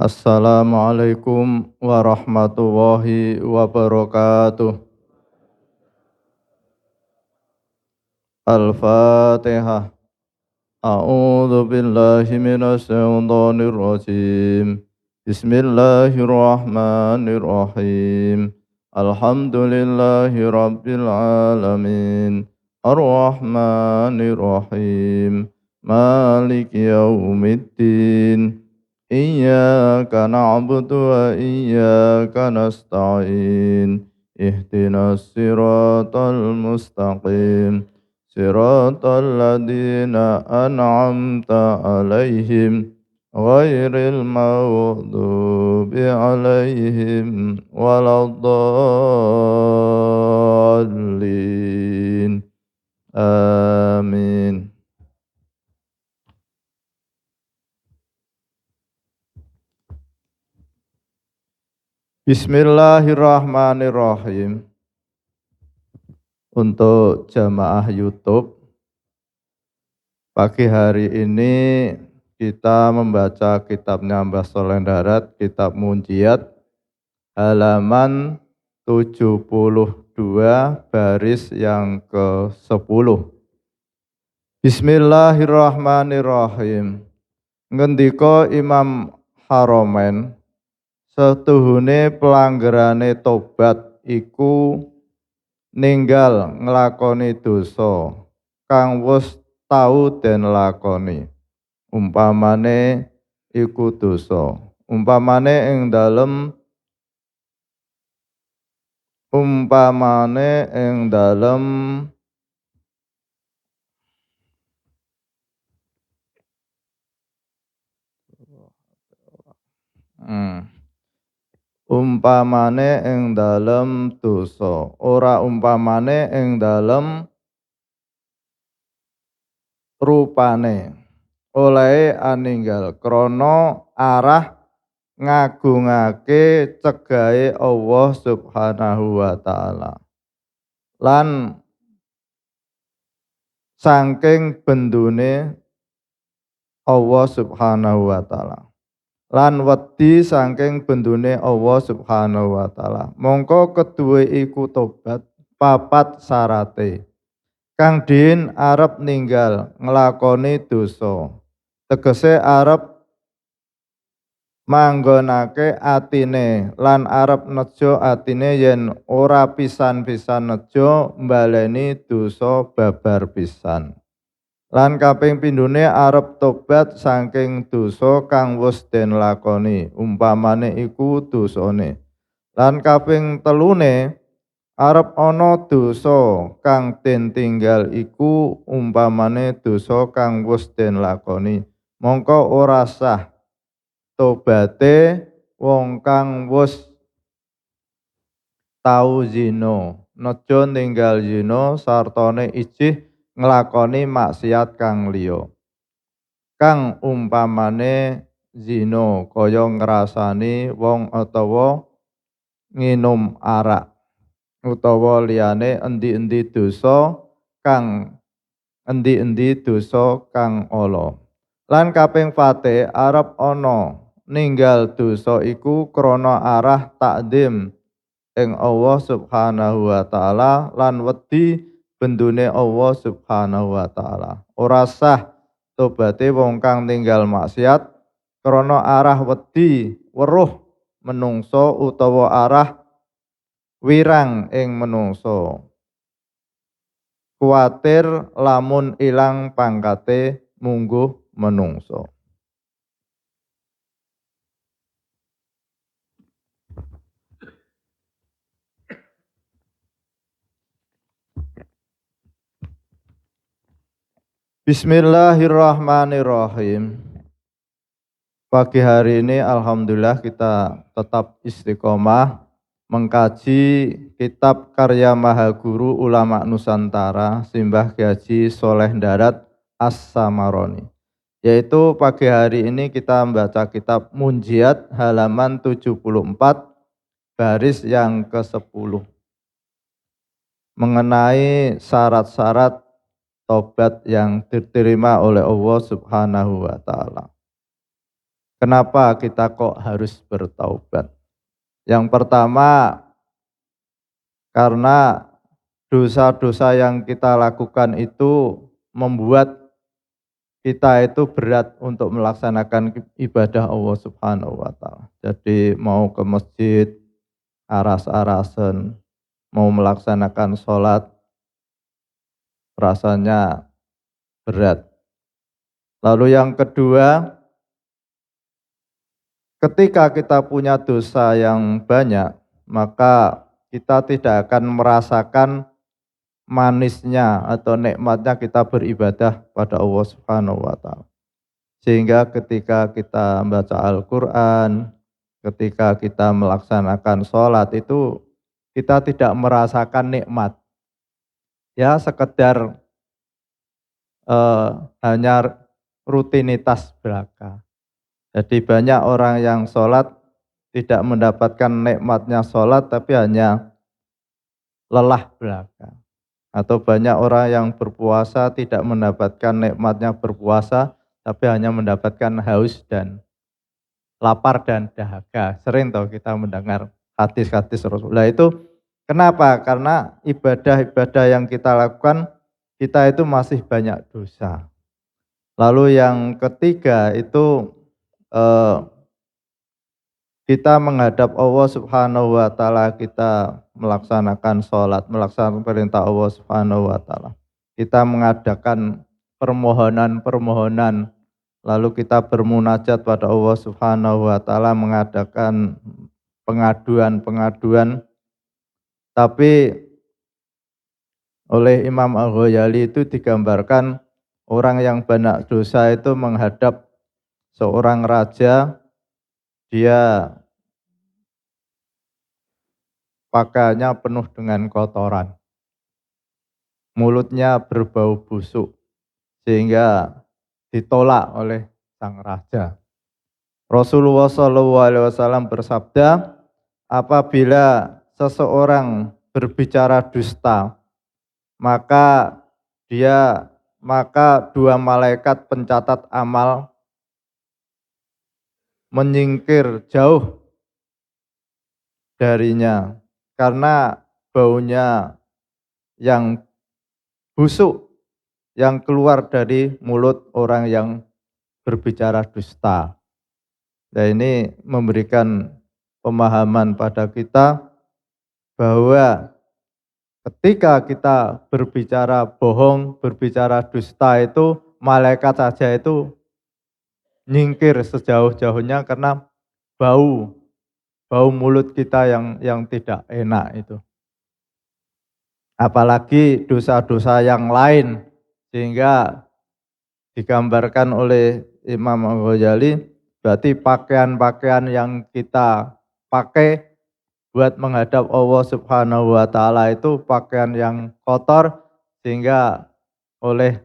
Assalamualaikum warahmatullahi wabarakatuh. Al-Fatihah. A'udzu billahi minasy syaithanir rajim. Bismillahirrahmanirrahim. Alhamdulillahi rabbil alamin. Ar-Rahmanir Rahim. Maliki yaumiddin. Iyyaka na'budu wa iyyaka nasta'in. Ihdinas siratal mustaqim. Siratal ladzina an'amta 'alaihim ghairil maghdubi 'alaihim waladdallin. Amin. Bismillahirrahmanirrahim. Untuk jamaah YouTube, pagi hari ini kita membaca kitabnya Mbah Sholeh Darat, kitab Munjiat, halaman 72 baris yang ke-10. Bismillahirrahmanirrahim. Ngendika Imam Haromen, setuhune pelanggarane tobat iku ninggal nglakoni dosa kang wis tau den lakoni. Umpamane iku dosa. Umpamane ing dalem umpamane ing dalem dosa, ora umpamane ing dalem rupane. Olehe aninggal krana arah ngagungake cegahe Allah Subhanahu wa taala. Lan saking bendune Allah Subhanahu wa taala. Lan wedi saking bendune Allah Subhanahu wa taala. Mongko keduwe iku tobat papat syarate. Kang din arep ninggal nglakoni dosa. Tegese arep manggonake atine lan arep nejo atine yen ora pisan-pisan nejo mbaleni dosa babar pisan. Lan kaping pindhone arep tobat saking dosa kang wis den lakoni, umpamane iku dosane. Lan kaping telune arep ana dosa kang den tinggal iku, umpamane dosa kang wis den lakoni. Mongko ora sah tobate wong kang wis tau zina, nejo ninggal zina sartane ijih nglakoni maksiat kang liya. Kang umpamane zina kaya ngrasani wong utawa nginum arak utawa liyane endi-endi dosa kang ala. Lan kaping pate arep ana ninggal dosa iku krana arah takdim ing Allah Subhanahu wa taala lan wedi bendune Allah Subhanahu wa taala. Ora sah tobate wong kang ninggal maksiat krana arah wedi weruh menungso utawa arah wirang ing menungso. Kuwatir lamun ilang pangkate mungguh menungso. Bismillahirrahmanirrahim. Pagi hari ini alhamdulillah kita tetap istiqomah mengkaji kitab karya Mahaguru Ulama Nusantara Simbah Kyai Haji Sholeh Darat As-Samaroni. Yaitu pagi hari ini kita membaca kitab Munjiat halaman 74 baris yang ke-10. Mengenai syarat-syarat tobat yang diterima oleh Allah Subhanahu wa taala. Kenapa kita kok harus bertaubat? Yang pertama, karena dosa-dosa yang kita lakukan itu membuat kita itu berat untuk melaksanakan ibadah Allah Subhanahu wa taala. Jadi mau ke masjid aras-arasen, mau melaksanakan sholat rasanya berat. Lalu yang kedua, ketika kita punya dosa yang banyak, maka kita tidak akan merasakan manisnya atau nikmatnya kita beribadah pada Allah Subhanahu wa taala. Sehingga ketika kita membaca Al-Qur'an, ketika kita melaksanakan sholat itu kita tidak merasakan nikmat. Ya sekedar hanya rutinitas belaka. Jadi banyak orang yang sholat tidak mendapatkan nikmatnya sholat tapi hanya lelah belaka. Atau banyak orang yang berpuasa tidak mendapatkan nikmatnya berpuasa tapi hanya mendapatkan haus dan lapar dan dahaga. Sering tahu kita mendengar hadis-hadis Rasulullah itu. Kenapa? Karena ibadah-ibadah yang kita lakukan kita itu masih banyak dosa. Lalu yang ketiga itu kita menghadap Allah Subhanahu wa taala, kita melaksanakan sholat, melaksanakan perintah Allah Subhanahu wa taala. Kita mengadakan permohonan-permohonan, lalu kita bermunajat pada Allah Subhanahu wa taala, mengadakan pengaduan-pengaduan. Tapi oleh Imam Al-Ghazali itu digambarkan orang yang banyak dosa itu menghadap seorang raja, dia pakaiannya penuh dengan kotoran, mulutnya berbau busuk, sehingga ditolak oleh sang raja. Rasulullah SAW bersabda, apabila seseorang berbicara dusta, maka dua malaikat pencatat amal menyingkir jauh darinya karena baunya yang busuk yang keluar dari mulut orang yang berbicara dusta. Nah, ini memberikan pemahaman pada kita bahwa ketika kita berbicara bohong, berbicara dusta itu malaikat saja itu nyingkir sejauh-jauhnya karena bau mulut kita yang tidak enak itu. Apalagi dosa-dosa yang lain, sehingga digambarkan oleh Imam Al-Ghazali, berarti pakaian-pakaian yang kita pakai buat menghadap Allah Subhanahu wa taala itu pakaian yang kotor, sehingga oleh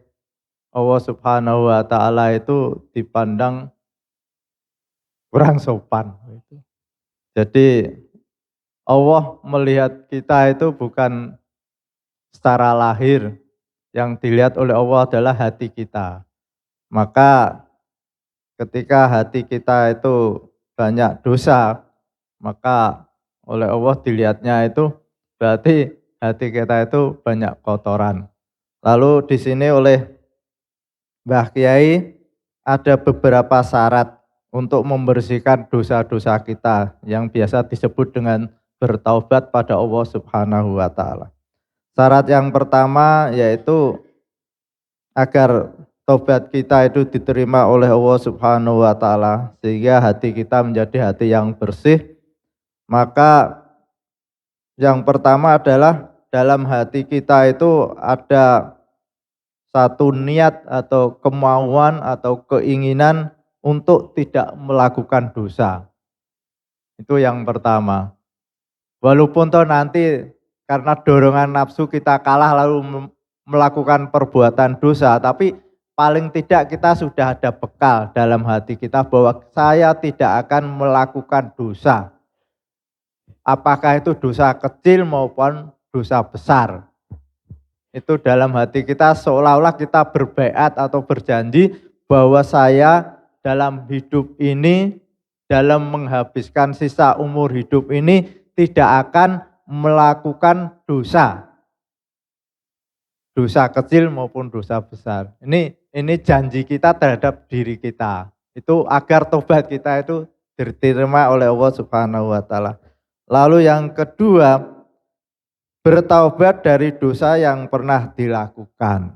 Allah Subhanahu wa taala itu dipandang kurang sopan. Jadi Allah melihat kita itu bukan secara lahir, yang dilihat oleh Allah adalah hati kita. Maka ketika hati kita itu banyak dosa, maka oleh Allah dilihatnya itu berarti hati kita itu banyak kotoran. Lalu di sini oleh Mbah Kiai ada beberapa syarat untuk membersihkan dosa-dosa kita yang biasa disebut dengan bertaubat pada Allah Subhanahu wa taala. Syarat yang pertama yaitu agar taubat kita itu diterima oleh Allah Subhanahu wa taala sehingga hati kita menjadi hati yang bersih. Maka yang pertama adalah dalam hati kita itu ada satu niat atau kemauan atau keinginan untuk tidak melakukan dosa. Itu yang pertama. Walaupun toh nanti karena dorongan nafsu kita kalah lalu melakukan perbuatan dosa, tapi paling tidak kita sudah ada bekal dalam hati kita bahwa saya tidak akan melakukan dosa. Apakah itu dosa kecil maupun dosa besar. Itu dalam hati kita seolah-olah kita berbaiat atau berjanji bahwa saya dalam hidup ini, dalam menghabiskan sisa umur hidup ini tidak akan melakukan dosa. Dosa kecil maupun dosa besar. Ini janji kita terhadap diri kita. Itu agar tobat kita itu diterima oleh Allah Subhanahu wa taala. Lalu yang kedua, bertaubat dari dosa yang pernah dilakukan.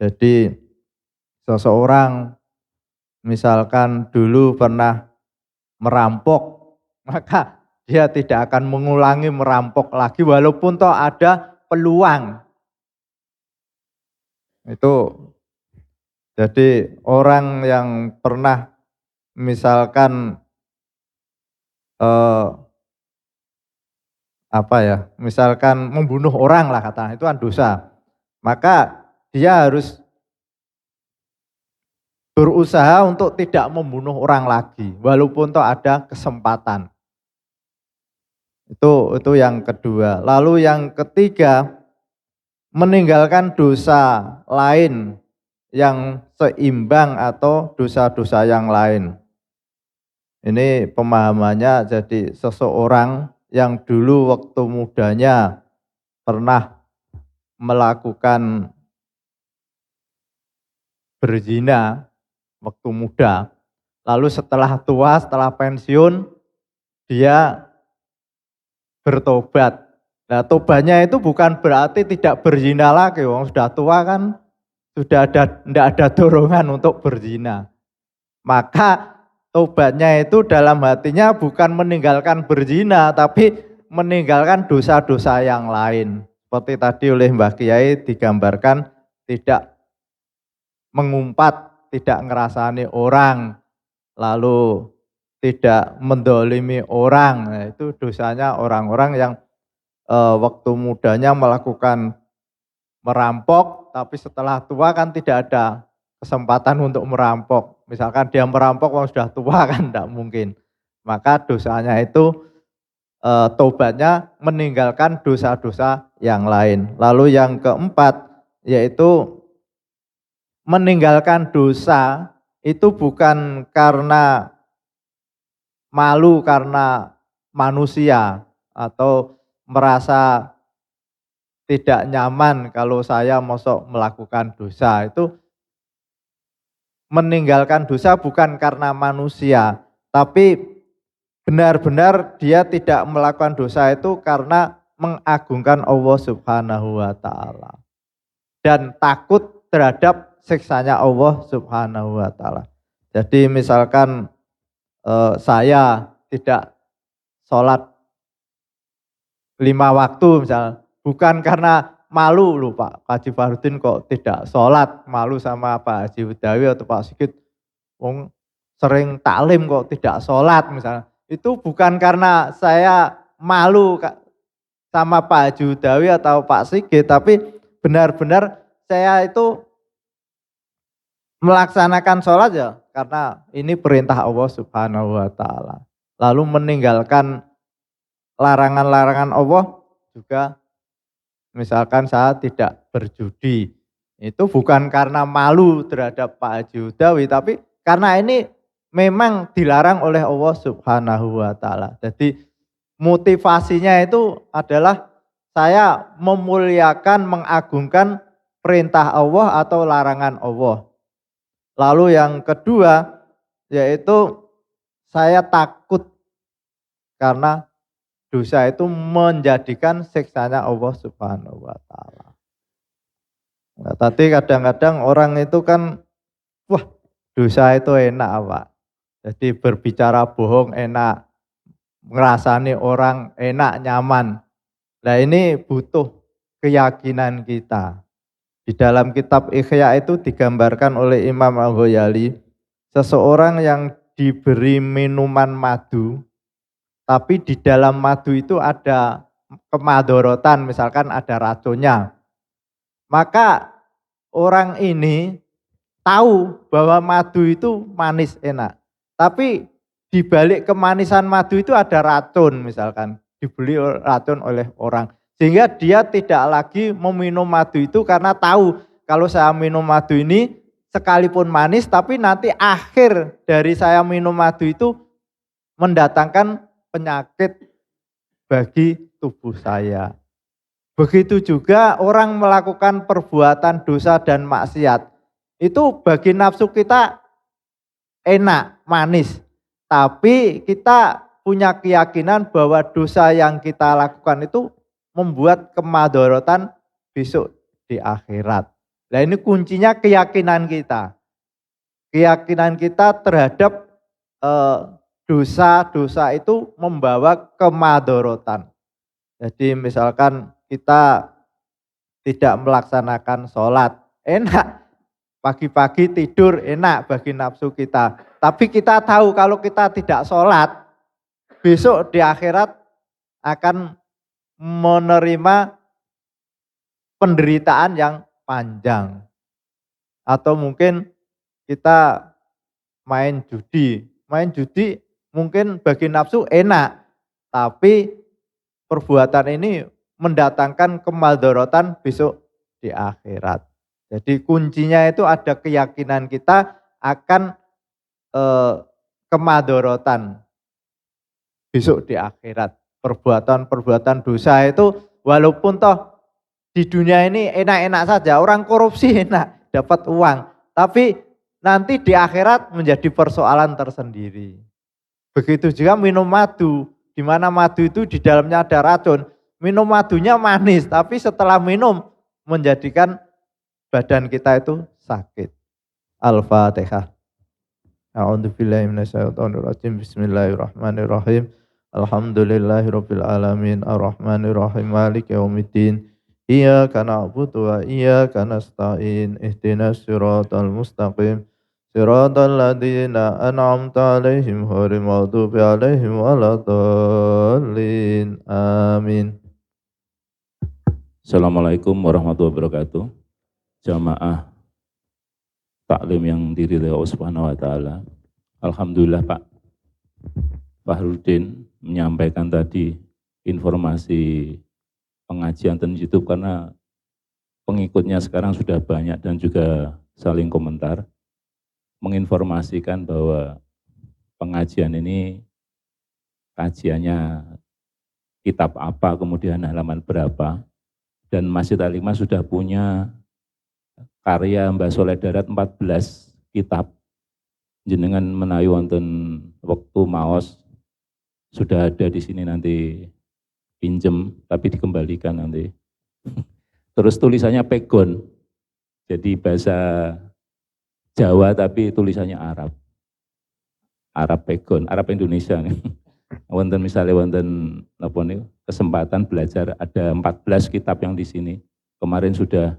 Jadi seseorang misalkan dulu pernah merampok, maka dia tidak akan mengulangi merampok lagi walaupun toh ada peluang. Itu jadi orang yang pernah misalkan misalkan membunuh orang lah kata, itu kan dosa. Maka dia harus berusaha untuk tidak membunuh orang lagi walaupun toh ada kesempatan. Itu yang kedua. Lalu yang ketiga, meninggalkan dosa lain yang seimbang atau dosa-dosa yang lain. Ini pemahamannya, jadi seseorang yang dulu waktu mudanya pernah melakukan berzina waktu muda, lalu setelah tua, setelah pensiun, dia bertobat. Nah, tobatnya itu bukan berarti tidak berzina lagi, wong sudah tua kan tidak ada dorongan untuk berzina. Maka tobatnya itu dalam hatinya bukan meninggalkan berzina, tapi meninggalkan dosa-dosa yang lain. Seperti tadi oleh Mbah Kiai digambarkan, tidak mengumpat, tidak ngerasani orang, lalu tidak mendolimi orang. Nah, itu dosanya orang-orang yang waktu mudanya melakukan merampok, tapi setelah tua kan tidak ada kesempatan untuk merampok. Misalkan dia merampok kalau sudah tua kan tidak mungkin. Maka dosanya itu tobatnya meninggalkan dosa-dosa yang lain. Lalu yang keempat, yaitu meninggalkan dosa itu bukan karena malu karena manusia atau merasa tidak nyaman kalau saya mosok melakukan dosa. Itu meninggalkan dosa bukan karena manusia, tapi benar-benar dia tidak melakukan dosa itu karena mengagungkan Allah Subhanahu wa taala dan takut terhadap siksanya Allah Subhanahu wa taala. Jadi misalkan saya tidak sholat 5 waktu misal, bukan karena malu loh Pak Haji Farudin kok tidak sholat, malu sama Pak Haji Hudawi atau Pak Sigit, wong sering taklim kok tidak sholat misalnya. Itu bukan karena saya malu sama Pak Haji Hudawi atau Pak Sigit, tapi benar-benar saya itu melaksanakan sholat ya karena ini perintah Allah Subhanahu wa taala. Lalu meninggalkan larangan-larangan Allah juga, misalkan saya tidak berjudi, itu bukan karena malu terhadap Pak Haji Hudawi, tapi karena ini memang dilarang oleh Allah Subhanahu wa taala. Jadi motivasinya itu adalah saya memuliakan, mengagungkan perintah Allah atau larangan Allah. Lalu yang kedua, yaitu saya takut karena dosa itu menjadikan siksanya Allah Subhanahu wa taala. Nah, tadi kadang-kadang orang itu kan, wah dosa itu enak Pak. Jadi berbicara bohong enak, ngerasani orang enak, nyaman. Nah ini butuh keyakinan kita. Di dalam kitab Ihya itu digambarkan oleh Imam Al-Ghazali, seseorang yang diberi minuman madu, tapi di dalam madu itu ada kemadorotan, misalkan ada racunnya. Maka orang ini tahu bahwa madu itu manis enak, tapi di balik kemanisan madu itu ada racun, misalkan dibeli racun oleh orang. Sehingga dia tidak lagi meminum madu itu karena tahu kalau saya minum madu ini sekalipun manis, tapi nanti akhir dari saya minum madu itu mendatangkan penyakit bagi tubuh saya. Begitu juga orang melakukan perbuatan dosa dan maksiat. Itu bagi nafsu kita enak, manis. Tapi kita punya keyakinan bahwa dosa yang kita lakukan itu membuat kemadharatan besok di akhirat. Nah ini kuncinya keyakinan kita. Keyakinan kita terhadap dosa-dosa itu membawa kemadharatan. Jadi misalkan kita tidak melaksanakan sholat, enak. Pagi-pagi tidur enak bagi nafsu kita. Tapi kita tahu kalau kita tidak sholat, besok di akhirat akan menerima penderitaan yang panjang. Atau mungkin kita main judi. Main judi mungkin bagi nafsu enak, tapi perbuatan ini mendatangkan kemadharatan besok di akhirat. Jadi kuncinya itu ada keyakinan kita akan kemadharatan besok di akhirat. Perbuatan-perbuatan dosa itu walaupun toh di dunia ini enak-enak saja, orang korupsi enak, dapat uang. Tapi nanti di akhirat menjadi persoalan tersendiri. Begitu juga minum madu, di mana madu itu di dalamnya ada racun. Minum madunya manis, tapi setelah minum menjadikan badan kita itu sakit. Al-Fatihah. A'udzubillahi minasyaitonirrajim. Bismillahirrahmanirrahim. Alhamdulillahirabbil alamin arrahmanirrahim maliki yaumiddin. Iyyaka na'budu wa iyyaka nasta'in. Ihdinas siratal mustaqim. Siratal ladzina an'amta 'alaihim ghairil maghdubi 'alaihim waladdallin. Amin. Assalamualaikum warahmatullahi wabarakatuh. Jamaah taklim yang diridhai Allah Subhanahu wa taala. Alhamdulillah Pak Fahrudin menyampaikan tadi informasi pengajian dan YouTube karena pengikutnya sekarang sudah banyak dan juga saling komentar menginformasikan bahwa pengajian ini kajiannya kitab apa, kemudian halaman berapa, dan Masjid Al-Hikmah sudah punya karya Mbah Soleh Darat 14 kitab. Jenengan menawi wonten waktu maos sudah ada di sini nanti pinjem tapi dikembalikan nanti. Terus tulisannya pegon. Jadi bahasa Jawa tapi tulisannya Arab. Arab pegon, Arab Indonesia nih. Wonten misalnya wonten napa niku kesempatan belajar ada 14 kitab yang di sini. Kemarin sudah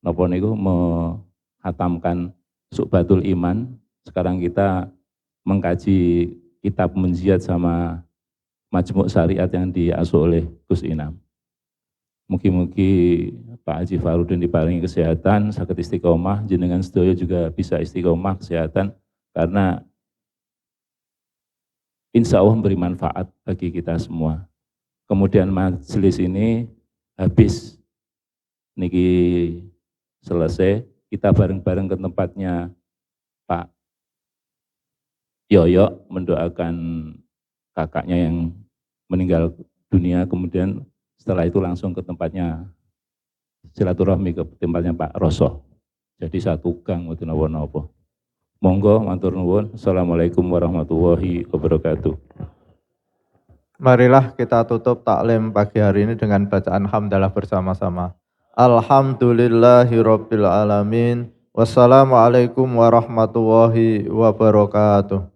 napa niku menghatamkan Su'batul Iman. Sekarang kita mengkaji kitab Munjiat sama Majmu' Syariat yang diasuh oleh Gus Inam. Mugi-mugi Pak Haji Fahrudin diparingi kesehatan, saged istiqomah, jenengan sedaya juga bisa istiqomah kesehatan karena insya Allah memberi manfaat bagi kita semua. Kemudian majelis ini habis niki selesai, kita bareng-bareng ke tempatnya Pak Yoyo mendoakan kakaknya yang meninggal dunia, kemudian setelah itu langsung ke tempatnya silaturahmi ke tempatnya Pak Rosoh. Jadi satu gang ngoten napa-napa. Monggo matur nuwun. Assalamualaikum warahmatullahi wabarakatuh. Marilah kita tutup taklim pagi hari ini dengan bacaan hamdalah bersama-sama. Alhamdulillahirabbil alamin. Wassalamualaikum warahmatullahi wabarakatuh.